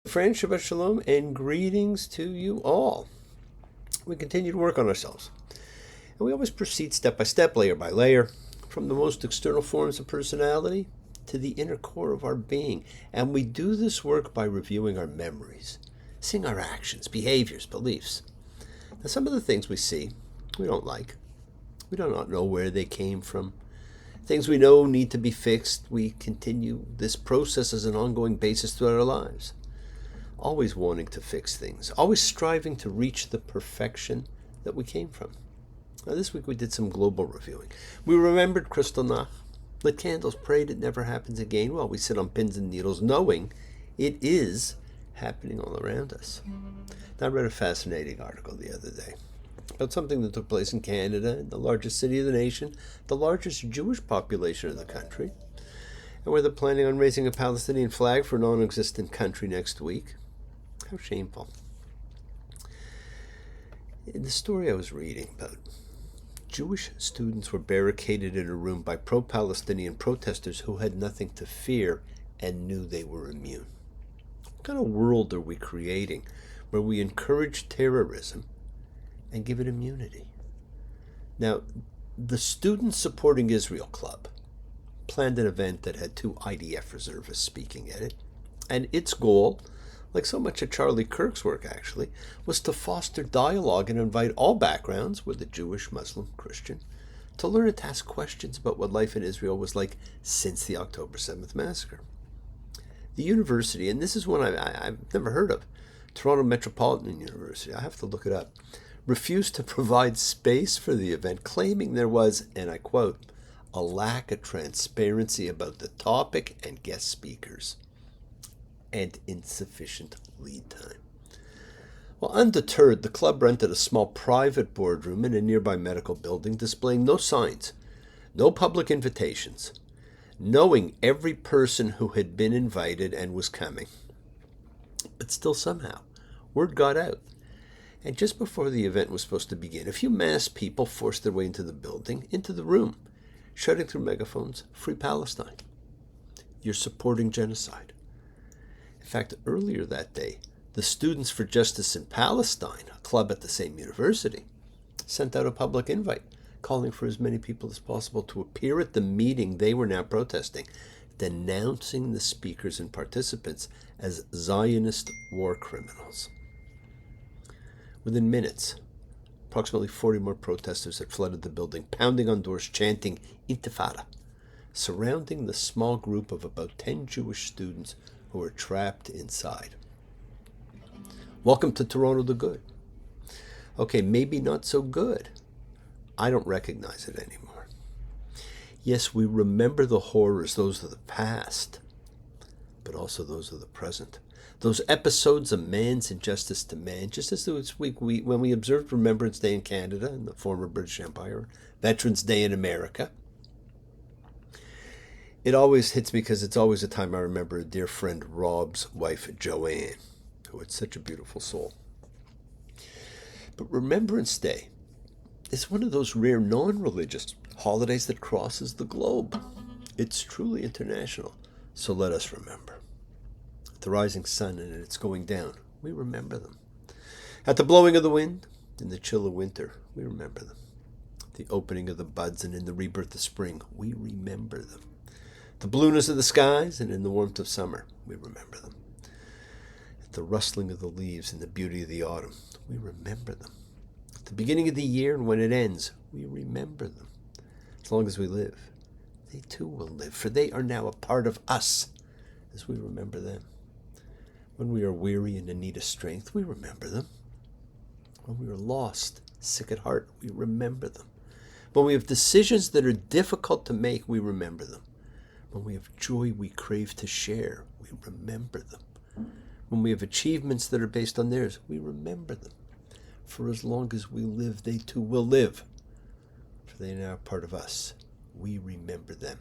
Friends, Shabbat Shalom, and greetings to you all. We continue to work on ourselves, and we always proceed step by step, layer by layer, from the most external forms of personality to the inner core of our being. And we do this work by reviewing our memories, seeing our actions, behaviors, beliefs. Now, some of the things we see, we don't like. We do not know where they came from. Things we know need to be fixed. We continue this process as an ongoing basis throughout our lives. Always wanting to fix things, always striving to reach the perfection that we came from. Now, this week we did some global reviewing. We remembered Kristallnacht, lit candles, prayed it never happens again while we sit on pins and needles, knowing it is happening all around us. Now, I read a fascinating article the other day about something that took place in Canada, in the largest city of the nation, the largest Jewish population of the country, and where they're planning on raising a Palestinian flag for a non-existent country next week. How shameful. In the story I was reading about, Jewish students were barricaded in a room by pro-Palestinian protesters who had nothing to fear and knew they were immune. What kind of world are we creating where we encourage terrorism and give it immunity? Now, the Students Supporting Israel Club planned an event that had two IDF reservists speaking at it, and its goal, like so much of Charlie Kirk's work actually, was to foster dialogue and invite all backgrounds, whether Jewish, Muslim, Christian, to learn and to ask questions about what life in Israel was like since the October 7th massacre. The university, and this is one I've never heard of, Toronto Metropolitan University, I have to look it up, refused to provide space for the event, claiming there was, and I quote, a lack of transparency about the topic and guest speakers, and insufficient lead time. Well, undeterred, the club rented a small private boardroom in a nearby medical building, displaying no signs, no public invitations, knowing every person who had been invited and was coming. But still somehow, word got out. And just before the event was supposed to begin, a few masked people forced their way into the building, into the room, shouting through megaphones, "Free Palestine. You're supporting genocide." In fact, earlier that day, the Students for Justice in Palestine, a club at the same university, sent out a public invite calling for as many people as possible to appear at the meeting they were now protesting, denouncing the speakers and participants as Zionist war criminals. Within minutes, approximately 40 more protesters had flooded the building, pounding on doors, chanting Intifada, surrounding the small group of about 10 Jewish students who were trapped inside. Welcome to Toronto the Good. Okay, maybe not so good. I don't recognize it anymore. Yes, we remember the horrors, those of the past, but also those of the present. Those episodes of man's injustice to man, just as this week when we observed Remembrance Day in Canada and the former British Empire, Veterans Day in America. It always hits me because it's always a time I remember a dear friend Rob's wife Joanne, who had such a beautiful soul. But Remembrance Day is one of those rare non-religious holidays that crosses the globe. It's truly international, so let us remember. At the rising sun and at its going down, we remember them. At the blowing of the wind, in the chill of winter, we remember them. At the opening of the buds and in the rebirth of spring, we remember them. The blueness of the skies and in the warmth of summer, we remember them. At the rustling of the leaves and the beauty of the autumn, we remember them. At the beginning of the year and when it ends, we remember them. As long as we live, they too will live, for they are now a part of us as we remember them. When we are weary and in need of strength, we remember them. When we are lost, sick at heart, we remember them. When we have decisions that are difficult to make, we remember them. When we have joy we crave to share, we remember them. When we have achievements that are based on theirs, we remember them. For as long as we live, they too will live. For they are now part of us. We remember them.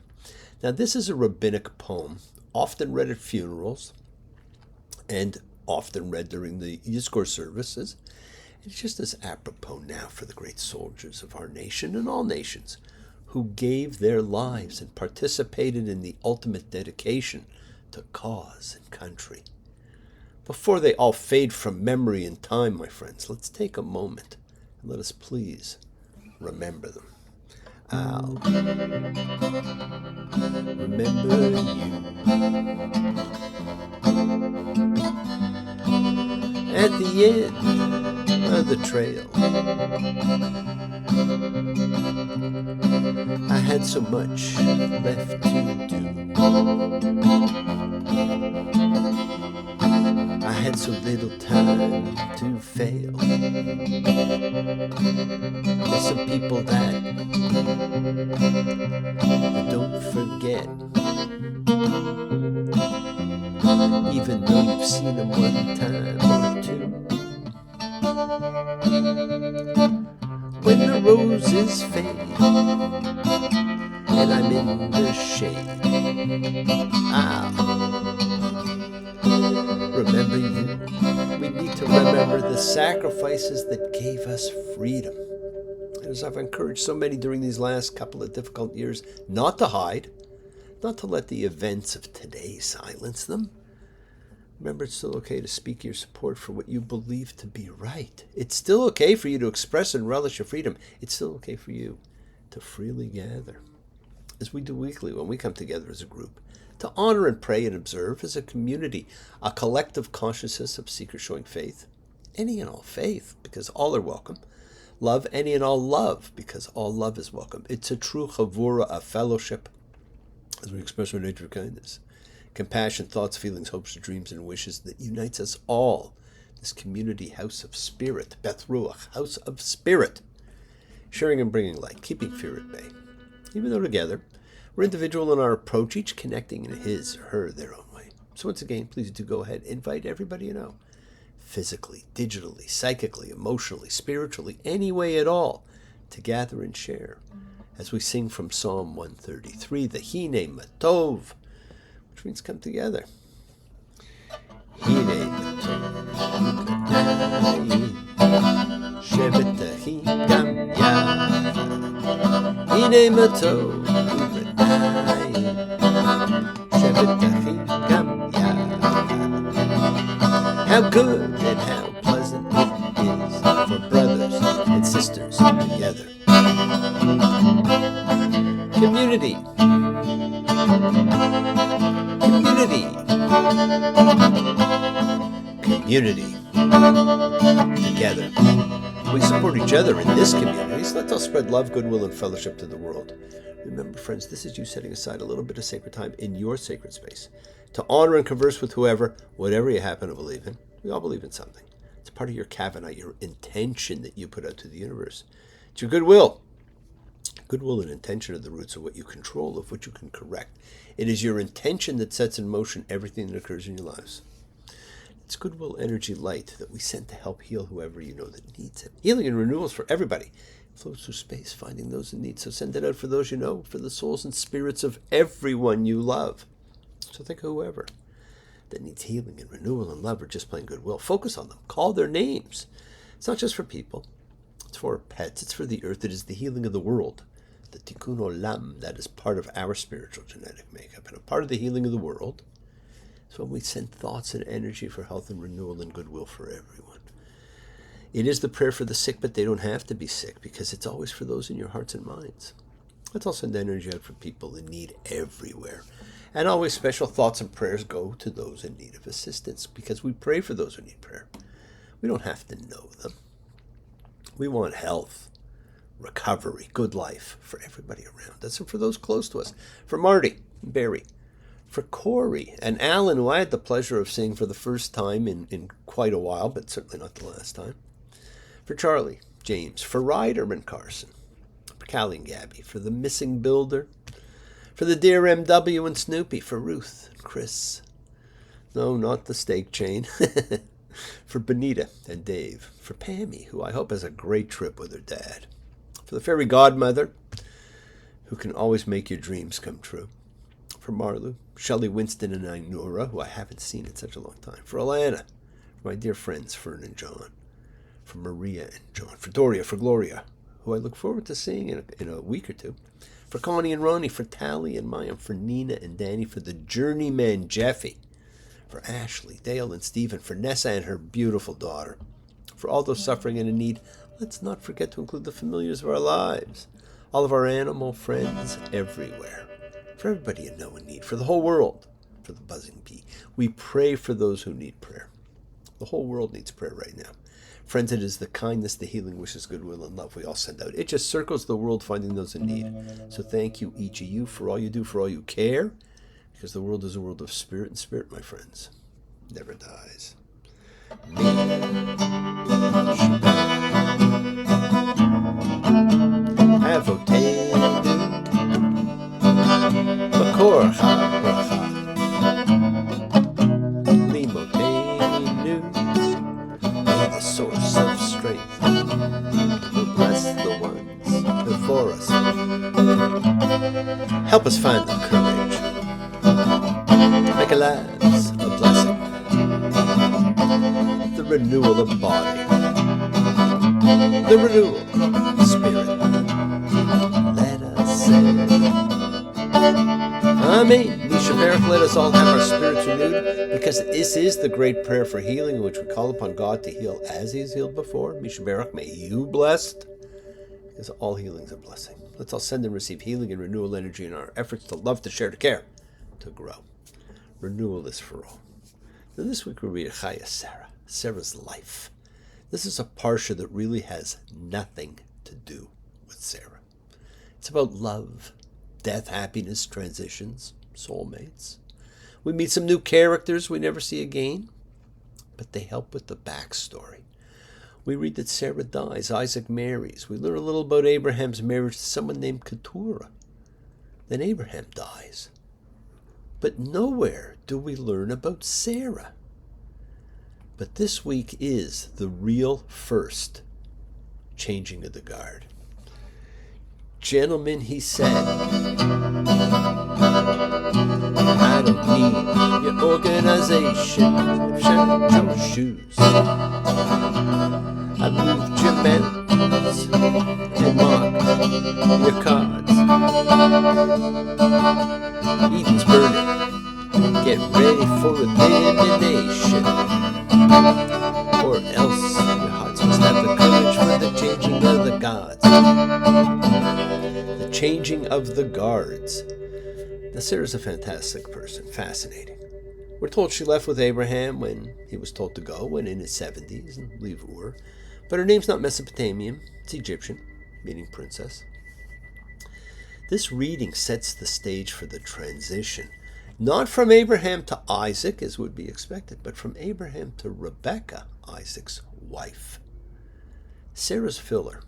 Now, this is a rabbinic poem, often read at funerals and often read during the Yizkor services. It's just as apropos now for the great soldiers of our nation and all nations who gave their lives and participated in the ultimate dedication to cause and country. Before they all fade from memory and time, my friends, let's take a moment and let us please remember them. I'll remember you at the end of the trail. I had so much left to do. I had so little time to fail. There's some people that you don't forget, even though you've seen them one time or two. When the roses fade and I'm in the shade, I'll remember you. We need to remember the sacrifices that gave us freedom. And as I've encouraged so many during these last couple of difficult years, not to hide, not to let the events of today silence them. Remember, it's still okay to speak your support for what you believe to be right. It's still okay for you to express and relish your freedom. It's still okay for you to freely gather, as we do weekly when we come together as a group, to honor and pray and observe as a community, a collective consciousness of seekers showing faith, any and all faith, because all are welcome. Love, any and all love, because all love is welcome. It's a true chavura, a fellowship, as we express our nature of kindness, compassion, thoughts, feelings, hopes, dreams, and wishes that unites us all. This community house of spirit, Beth Ruach, house of spirit, sharing and bringing light, keeping fear at bay. Even though together, we're individual in our approach, each connecting in his or her their own way. So once again, please do go ahead, invite everybody you know, physically, digitally, psychically, emotionally, spiritually, any way at all, to gather and share. As we sing from Psalm 133, the Hine Matov, which means come together. Hine Matov, Shevet Ahim Gam Yachad. Hine Matov, Shevet Ahim Gam Yachad. How good and how pleasant it is for brothers and sisters together. Community. Community. Community. Together. We support each other in this community, so let's all spread love, goodwill, and fellowship to the world. Remember, friends, this is you setting aside a little bit of sacred time in your sacred space to honor and converse with whoever, whatever you happen to believe in. We all believe in something. It's part of your kavanah, your intention that you put out to the universe. It's your goodwill. Goodwill and intention are the roots of what you control, of what you can correct. It is your intention that sets in motion everything that occurs in your lives. It's goodwill, energy, light that we send to help heal whoever you know that needs it. Healing and renewals for everybody. It flows through space, finding those in need. So send it out for those you know, for the souls and spirits of everyone you love. So think of whoever that needs healing and renewal and love or just plain goodwill. Focus on them. Call their names. It's not just for people. It's for pets. It's for the earth. It is the healing of the world. The tikkun olam, that is part of our spiritual genetic makeup. And a part of the healing of the world is when we send thoughts and energy for health and renewal and goodwill for everyone. It is the prayer for the sick, but they don't have to be sick because it's always for those in your hearts and minds. Let's all send energy out for people in need everywhere. And always special thoughts and prayers go to those in need of assistance because we pray for those who need prayer. We don't have to know them. We want health, recovery, good life for everybody around us and for those close to us. For Marty and Barry, for Corey and Alan, who I had the pleasure of seeing for the first time in quite a while, but certainly not the last time. For Charlie, James, for Ryder and Carson, for Callie and Gabby, for the missing builder, for the dear MW and Snoopy, for Ruth and Chris. No, not the steak chain. For Benita and Dave, for Pammy, who I hope has a great trip with her dad, for the fairy godmother, who can always make your dreams come true, for Marlu, Shelley, Winston, and Ainura, who I haven't seen in such a long time, for Alana, for my dear friends Fern and John, for Maria and John, for Doria, for Gloria, who I look forward to seeing in a week or two, for Connie and Ronnie, for Tally and Maya, for Nina and Danny, for the journeyman Jeffy, for Ashley, Dale, and Stephen, for Nessa and her beautiful daughter, for all those suffering and in need. Let's not forget to include the familiars of our lives, all of our animal friends everywhere, for everybody you know in need, for the whole world, for the buzzing bee. We pray for those who need prayer. The whole world needs prayer right now. Friends, it is the kindness, the healing wishes, goodwill, and love we all send out. It just circles the world finding those in need. So thank you, each of you, for all you do, for all you care, because the world is a world of spirit, and spirit, my friends, never dies. Me. Avotenu. Makor ha-bracha. Limotenu. May the source of strength will bless the ones before us. Help us find the courage. Make our lives a blessing. The renewal of body. The renewal of spirit. Let us say Amen. Mishaberach, let us all have our spirits renewed, because this is the great prayer for healing in which we call upon God to heal as He has healed before. Mishaberach, may you blessed, because all healing is a blessing. Let's all send and receive healing and renewal energy in our efforts to love, to share, to care, to grow. Renewal is for all. Now this week we read Chaya, Sara, Sarah's life. This is a parsha that really has nothing to do with Sarah. It's about love, death, happiness, transitions, soulmates. We meet some new characters we never see again, but they help with the backstory. We read that Sarah dies, Isaac marries. We learn a little about Abraham's marriage to someone named Keturah. Then Abraham dies. But nowhere do we learn about Sarah. But this week is the real first changing of the guard. Gentlemen, he said, I don't need your organization, shine your shoes. I moved your mountains and marked your cards. Eden's burning, get ready for elimination, or else your hearts must have the courage for the changing of the gods. The changing of the guards. Now, Sarah's a fantastic person, fascinating. We're told she left with Abraham when he was told to go, when in his 70s, and leave Ur. But her name's not Mesopotamian, it's Egyptian, meaning princess. This reading sets the stage for the transition, not from Abraham to Isaac, as would be expected, but from Abraham to Rebekah, Isaac's wife. Sarah's filler.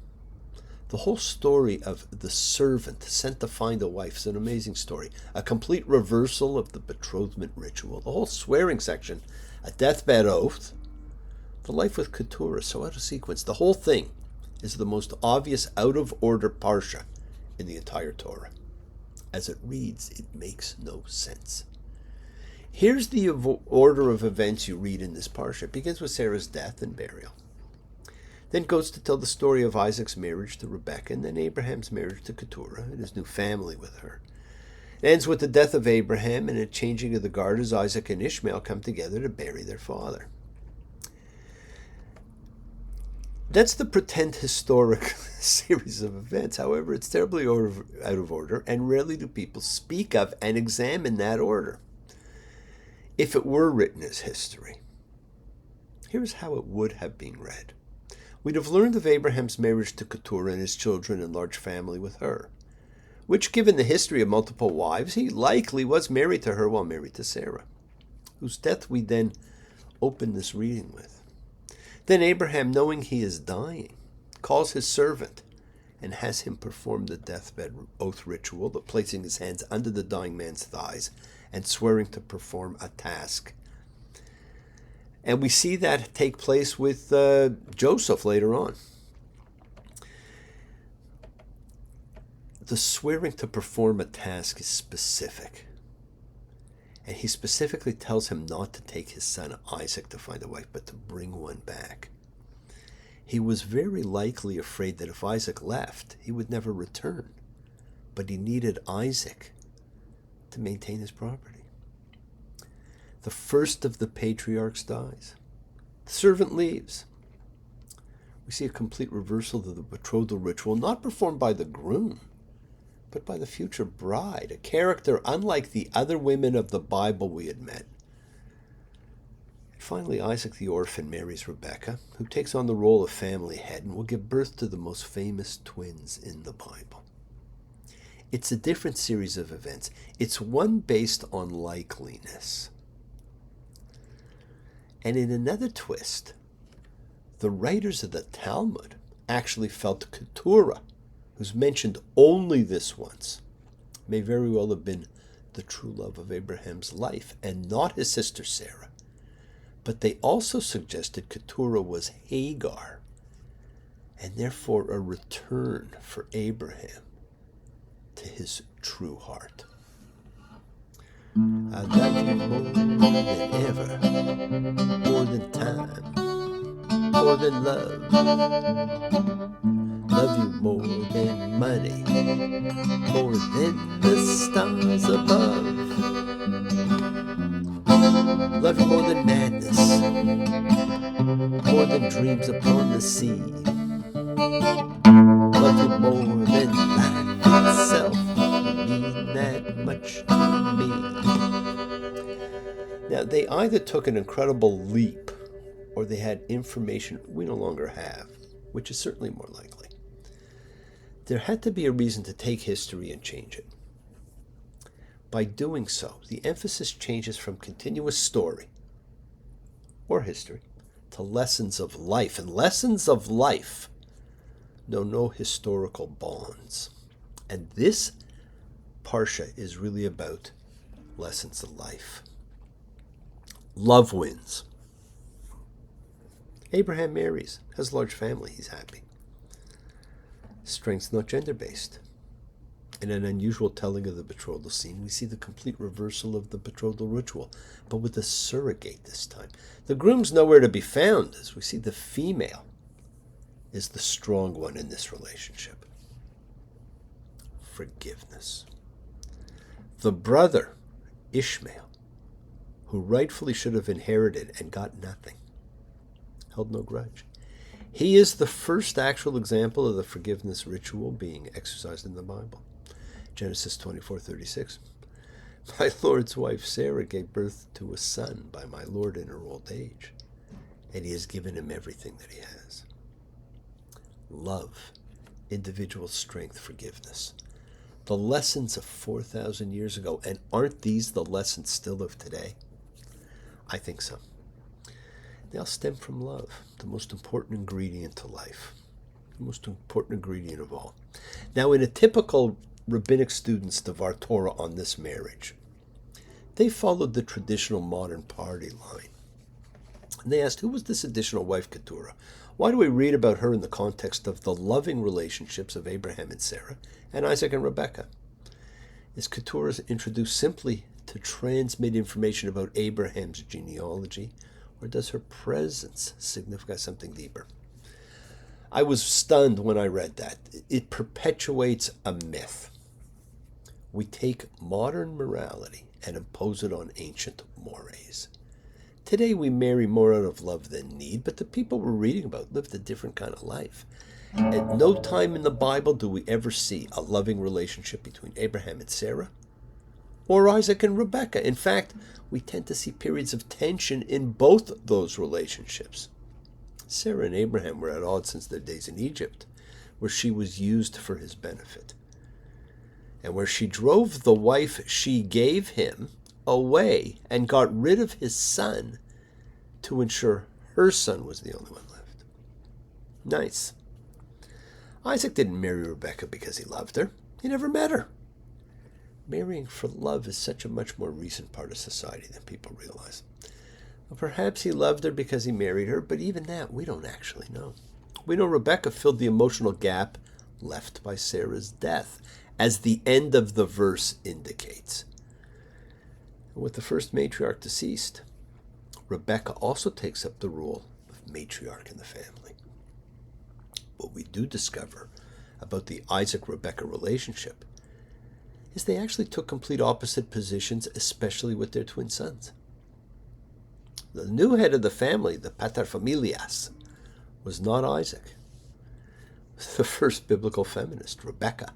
The whole story of the servant sent to find a wife is an amazing story. A complete reversal of the betrothment ritual. The whole swearing section, a deathbed oath. The life with Keturah, so out of sequence. The whole thing is the most obvious out-of-order parsha in the entire Torah. As it reads, it makes no sense. Here's the order of events you read in this parsha. It begins with Sarah's death and burial. Then goes to tell the story of Isaac's marriage to Rebekah, and then Abraham's marriage to Keturah and his new family with her. It ends with the death of Abraham and a changing of the guard as Isaac and Ishmael come together to bury their father. That's the pretend historic series of events. However, it's terribly out of order, and rarely do people speak of and examine that order. If it were written as history, here's how it would have been read. We'd have learned of Abraham's marriage to Keturah and his children and large family with her, which, given the history of multiple wives, he likely was married to her while married to Sarah, whose death we then open this reading with. Then Abraham, knowing he is dying, calls his servant and has him perform the deathbed oath ritual of placing his hands under the dying man's thighs and swearing to perform a task. And we see that take place with Joseph later on. The swearing to perform a task is specific. And he specifically tells him not to take his son Isaac to find a wife, but to bring one back. He was very likely afraid that if Isaac left, he would never return. But he needed Isaac to maintain his property. The first of the patriarchs dies. The servant leaves. We see a complete reversal of the betrothal ritual, not performed by the groom, but by the future bride, a character unlike the other women of the Bible we had met. And finally, Isaac the orphan marries Rebekah, who takes on the role of family head and will give birth to the most famous twins in the Bible. It's a different series of events. It's one based on likeliness. And in another twist, the writers of the Talmud actually felt Keturah, who's mentioned only this once, may very well have been the true love of Abraham's life and not his sister Sarah. But they also suggested Keturah was Hagar, and therefore a return for Abraham to his true heart. I love you more than ever, more than time, more than love. Love you more than money, more than the stars above. Love you more than madness, more than dreams upon the sea. Love you more than life itself, you mean that much to me. Now, they either took an incredible leap or they had information we no longer have, which is certainly more likely. There had to be a reason to take history and change it. By doing so, the emphasis changes from continuous story or history to lessons of life. And lessons of life know no historical bonds. And this Parsha is really about lessons of life. Love wins. Abraham marries, has a large family, he's happy. Strength's not gender-based. In an unusual telling of the betrothal scene, we see the complete reversal of the betrothal ritual, but with a surrogate this time. The groom's nowhere to be found, as we see the female is the strong one in this relationship. Forgiveness. The brother, Ishmael, who rightfully should have inherited and got nothing, held no grudge. He is the first actual example of the forgiveness ritual being exercised in the Bible. Genesis 24:36. My Lord's wife Sarah gave birth to a son by my Lord in her old age, and he has given him everything that he has. Love, individual strength, forgiveness. The lessons of 4,000 years ago, and aren't these the lessons still of today? I think so. They all stem from love, the most important ingredient to life, the most important ingredient of all. Now, in a typical rabbinic student's Devar Torah on this marriage, they followed the traditional modern party line. And they asked, who was this additional wife, Keturah? Why do we read about her in the context of the loving relationships of Abraham and Sarah and Isaac and Rebekah? Is Keturah introduced simply to transmit information about Abraham's genealogy, or does her presence signify something deeper? I was stunned when I read that. It perpetuates a myth. We take modern morality and impose it on ancient mores. Today we marry more out of love than need, but the people we're reading about lived a different kind of life. At no time in the Bible do we ever see a loving relationship between Abraham and Sarah or Isaac and Rebekah. In fact, we tend to see periods of tension in both those relationships. Sarah and Abraham were at odds since their days in Egypt, where she was used for his benefit, and where she drove the wife she gave him away and got rid of his son to ensure her son was the only one left. Nice. Isaac didn't marry Rebekah because he loved her. He never met her. Marrying for love is such a much more recent part of society than people realize. Well, perhaps he loved her because he married her, but even that we don't actually know. We know Rebekah filled the emotional gap left by Sarah's death, as the end of the verse indicates. And with the first matriarch deceased, Rebekah also takes up the role of matriarch in the family. What we do discover about the Isaac-Rebekah relationship is they actually took complete opposite positions, especially with their twin sons. The new head of the family, the paterfamilias, was not Isaac. It was the first biblical feminist, Rebecca,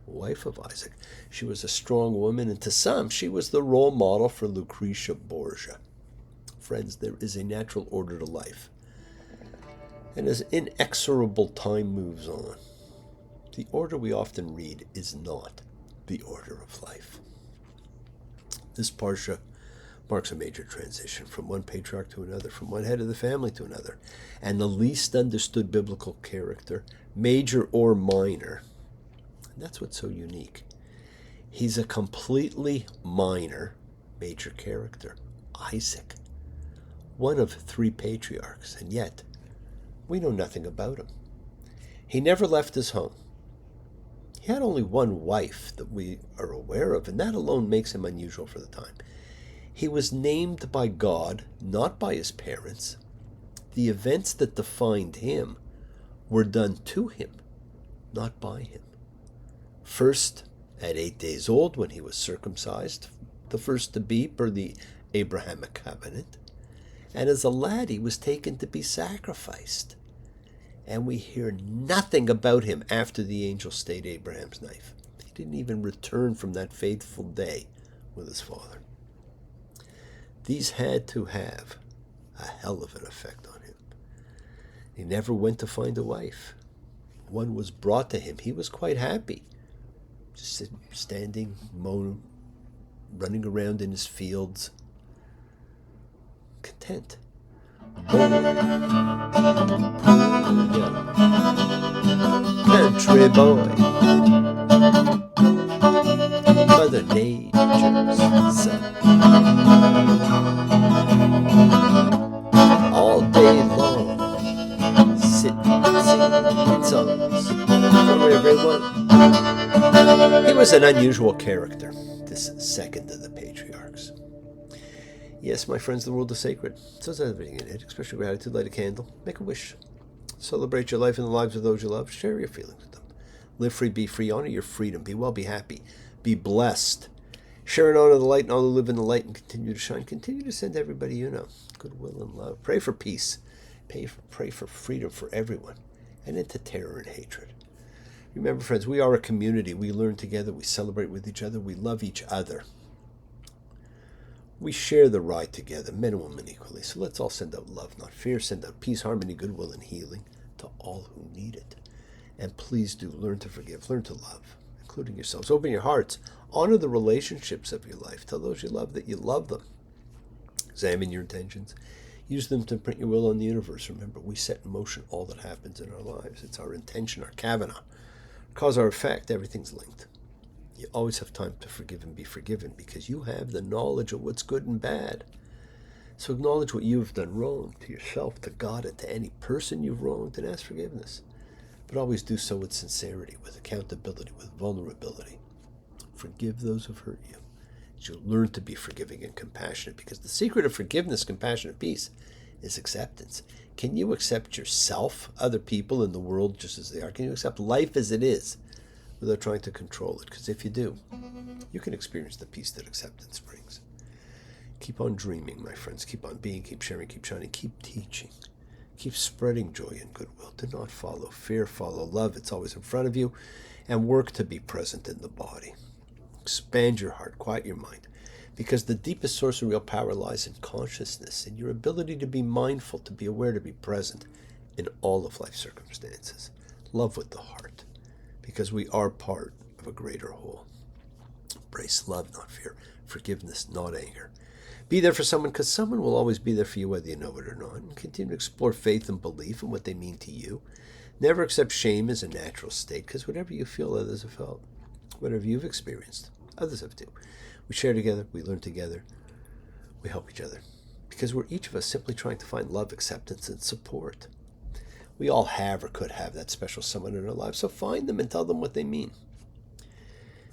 wife of Isaac. She was a strong woman, and to some, she was the role model for Lucretia Borgia. Friends, there is a natural order to life. And as inexorable time moves on, the order we often read is not the order of life. This parsha marks a major transition from one patriarch to another, from one head of the family to another, and the least understood biblical character, major or minor. And that's what's so unique. He's a completely minor major character, Isaac, one of 3 patriarchs, and yet we know nothing about him. He never left his home. He had only one wife that we are aware of, and that alone makes him unusual for the time. He was named by God, not by his parents. The events that defined him were done to him, not by him. First, at 8 days old, when he was circumcised, the first to be per the Abrahamic covenant, and as a lad he was taken to be sacrificed. And we hear nothing about him after the angel stayed Abraham's knife. He didn't even return from that fateful day with his father. These had to have a hell of an effect on him. He never went to find a wife. One was brought to him. He was quite happy, just standing, moaning, running around in his fields, content. Country boy, Mother Nature's son. All day long, singing songs for everyone. He was an unusual character, this second of the patriarchs. Yes, my friends, the world is sacred. So is everything in it. Express your gratitude, light a candle, make a wish. Celebrate your life and the lives of those you love. Share your feelings with them. Live free, be free, honor your freedom. Be well, be happy, be blessed. Share and honor the light, and all who live in the light and continue to shine. Continue to send everybody you know goodwill and love. Pray for peace. Pray for freedom for everyone, and into terror and hatred. Remember, friends, we are a community. We learn together. We celebrate with each other. We love each other. We share the ride together, men and women equally. So let's all send out love, not fear. Send out peace, harmony, goodwill, and healing to all who need it. And please do learn to forgive, learn to love, including yourselves. Open your hearts. Honor the relationships of your life. Tell those you love that you love them. Examine your intentions. Use them to imprint your will on the universe. Remember, we set in motion all that happens in our lives. It's our intention, our kavana. Cause, our effect, everything's linked. You always have time to forgive and be forgiven because you have the knowledge of what's good and bad. So acknowledge what you've done wrong to yourself, to God, and to any person you've wronged, and ask forgiveness. But always do so with sincerity, with accountability, with vulnerability. Forgive those who've hurt you. You'll learn to be forgiving and compassionate because the secret of forgiveness, compassion, and peace is acceptance. Can you accept yourself, other people in the world just as they are? Can you accept life as it is without trying to control it? Because if you do, you can experience the peace that acceptance brings. Keep on dreaming, my friends. Keep on being, keep sharing, keep shining, keep teaching. Keep spreading joy and goodwill. Do not follow fear, follow love. It's always in front of you. And work to be present in the body. Expand your heart, quiet your mind. Because the deepest source of real power lies in consciousness, in your ability to be mindful, to be aware, to be present in all of life's circumstances. Love with the heart, because we are part of a greater whole. Embrace love, not fear. Forgiveness, not anger. Be there for someone, because someone will always be there for you whether you know it or not. And continue to explore faith and belief and what they mean to you. Never accept shame as a natural state, because whatever you feel, others have felt. Whatever you've experienced, others have too. We share together, we learn together, we help each other. Because we're each of us simply trying to find love, acceptance, and support. We all have or could have that special someone in our lives, so find them and tell them what they mean.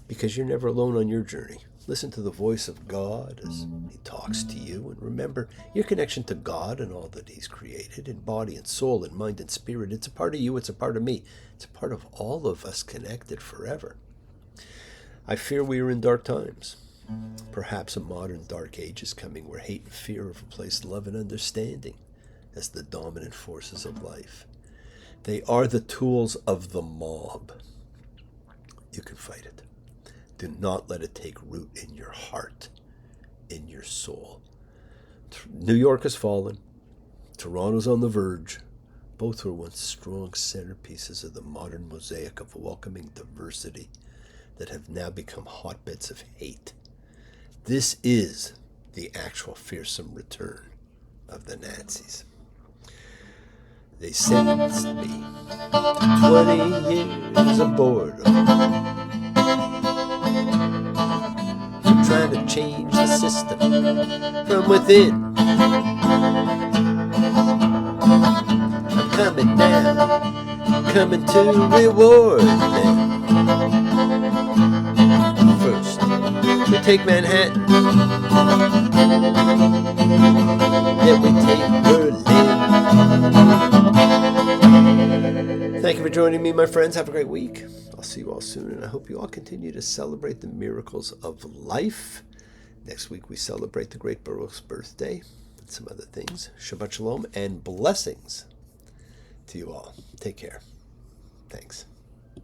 Because you're never alone on your journey. Listen to the voice of God as He talks to you, and remember your connection to God and all that He's created in body and soul and mind and spirit. It's a part of you, it's a part of me, it's a part of all of us connected forever. I fear we are in dark times. Perhaps a modern dark age is coming where hate and fear have replaced love and understanding as the dominant forces of life. They are the tools of the mob. You can fight it. Do not let it take root in your heart, in your soul. New York has fallen. Toronto's on the verge. Both were once strong centerpieces of the modern mosaic of welcoming diversity that have now become hotbeds of hate. This is the actual fearsome return of the Nazis. They sentenced me to 20 years of boredom for trying to change the system from within. I'm coming now, coming to reward them. First, we take Manhattan, then we take Berlin. Thank you for joining me, my friends. Have a great week. I'll see you all soon, and I hope you all continue to celebrate the miracles of life. Next week, we celebrate the great Baruch's birthday and some other things. Shabbat shalom and blessings to you all. Take care. Thanks.